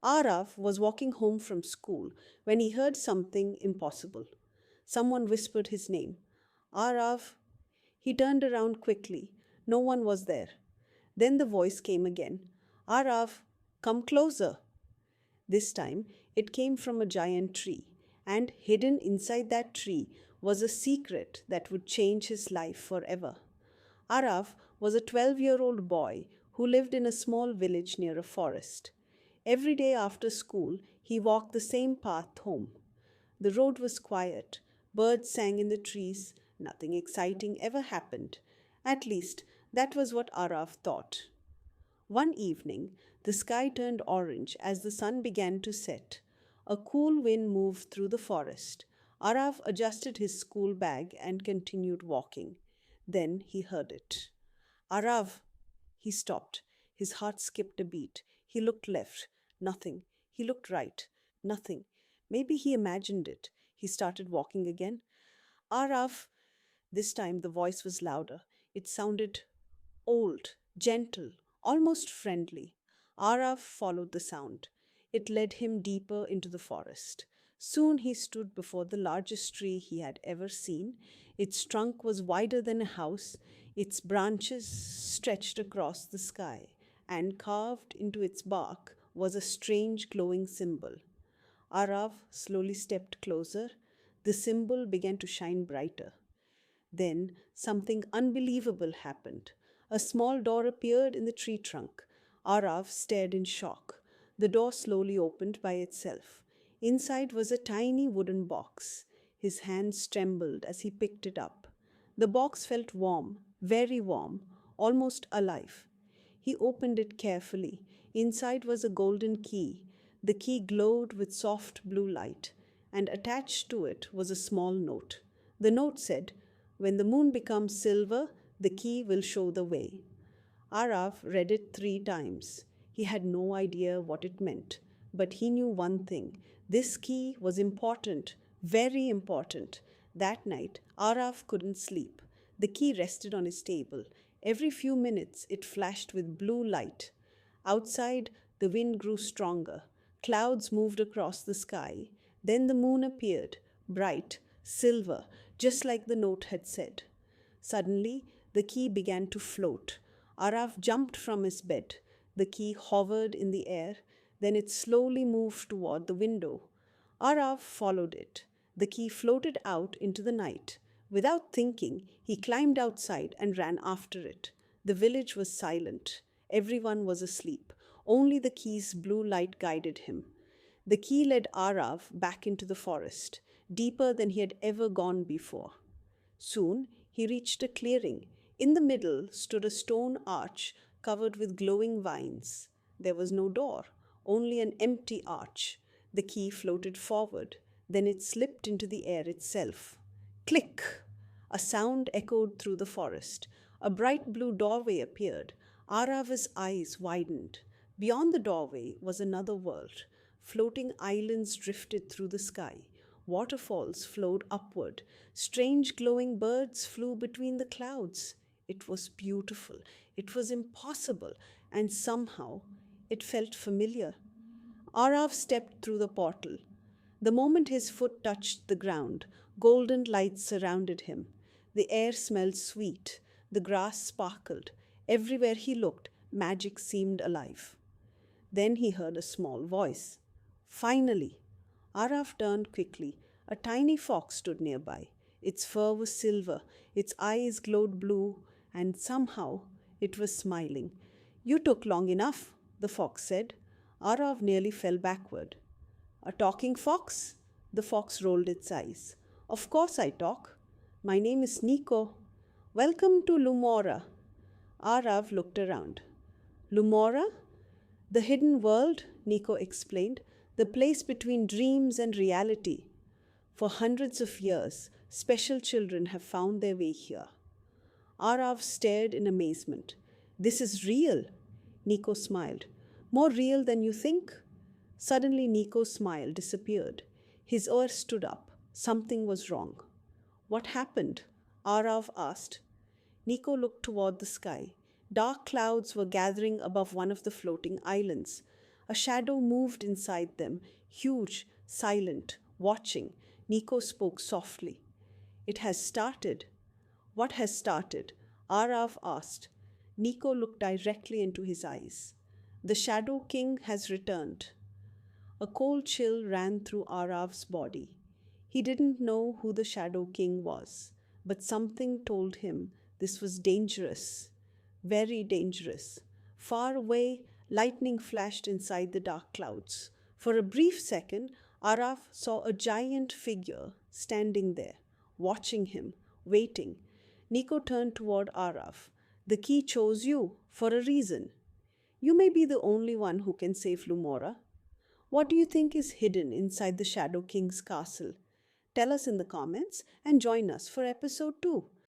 Arav was walking home from school when he heard something impossible. Someone whispered his name. Arav. He turned around quickly. No one was there. Then the voice came again. Arav, come closer. This time it came from a giant tree, and hidden inside that tree was a secret that would change his life forever. Arav was a 12-year-old boy who lived in a small village near a forest. Every day after school, he walked the same path home. The road was quiet, birds sang in the trees, nothing exciting ever happened. At least, that was what Arav thought. One evening, the sky turned orange as the sun began to set. A cool wind moved through the forest. Arav adjusted his school bag and continued walking. Then he heard it. Arav! He stopped. His heart skipped a beat. He looked left. Nothing. He looked right. Nothing. Maybe he imagined it. He started walking again. Arav! This time the voice was louder. It sounded old, gentle, almost friendly. Arav followed the sound. It led him deeper into the forest. Soon he stood before the largest tree he had ever seen. Its trunk was wider than a house, its branches stretched across the sky, and carved into its bark was a strange glowing symbol. Arav slowly stepped closer. The symbol began to shine brighter. Then something unbelievable happened. A small door appeared in the tree trunk. Arav stared in shock. The door slowly opened by itself. Inside was a tiny wooden box. His hands trembled as he picked it up. The box felt warm, very warm, almost alive. He opened it carefully. Inside was a golden key. The key glowed with soft blue light, and attached to it was a small note. The note said, when the moon becomes silver, the key will show the way. Arav read it 3 times. He had no idea what it meant, but he knew one thing. This key was important, very important. That night, Arav couldn't sleep. The key rested on his table. Every few minutes, it flashed with blue light. Outside, the wind grew stronger. Clouds moved across the sky. Then the moon appeared, bright, silver, just like the note had said. Suddenly, the key began to float. Arav jumped from his bed. The key hovered in the air, then it slowly moved toward the window. Arav followed it. The key floated out into the night. Without thinking, he climbed outside and ran after it. The village was silent. Everyone was asleep. Only the key's blue light guided him. The key led Arav back into the forest, deeper than he had ever gone before. Soon he reached a clearing. In the middle stood a stone arch covered with glowing vines. There was no door, only an empty arch. The key floated forward, then it slipped into the air itself. Click! A sound echoed through the forest. A bright blue doorway appeared. Arav's eyes widened. Beyond the doorway was another world. Floating islands drifted through the sky. Waterfalls flowed upward. Strange glowing birds flew between the clouds. It was beautiful. It was impossible. And somehow it felt familiar. Arav stepped through the portal. The moment his foot touched the ground, golden lights surrounded him. The air smelled sweet. The grass sparkled. Everywhere he looked, magic seemed alive. Then he heard a small voice. Finally! Arav turned quickly. A tiny fox stood nearby. Its fur was silver, its eyes glowed blue, and somehow it was smiling. You took long enough, the fox said. Arav nearly fell backward. A talking fox? The fox rolled its eyes. Of course I talk. My name is Nico. Welcome to Lumora. Arav looked around. Lumora? The hidden world, Nico explained, the place between dreams and reality. For hundreds of years, special children have found their way here. Arav stared in amazement. This is real, Nico smiled. More real than you think? Suddenly, Nico's smile disappeared. His ear stood up. Something was wrong. What happened? Arav asked. Nico looked toward the sky. Dark clouds were gathering above one of the floating islands. A shadow moved inside them, huge, silent, watching. Nico spoke softly. It has started. What has started? Arav asked. Nico looked directly into his eyes. The Shadow King has returned. A cold chill ran through Arav's body. He didn't know who the Shadow King was, but something told him this was dangerous, very dangerous. Far away, lightning flashed inside the dark clouds. For a brief second, Arav saw a giant figure standing there, watching him, waiting. Nico turned toward Arav. The key chose you for a reason. You may be the only one who can save Lumora. What do you think is hidden inside the Shadow King's castle? Tell us in the comments and join us for episode 2.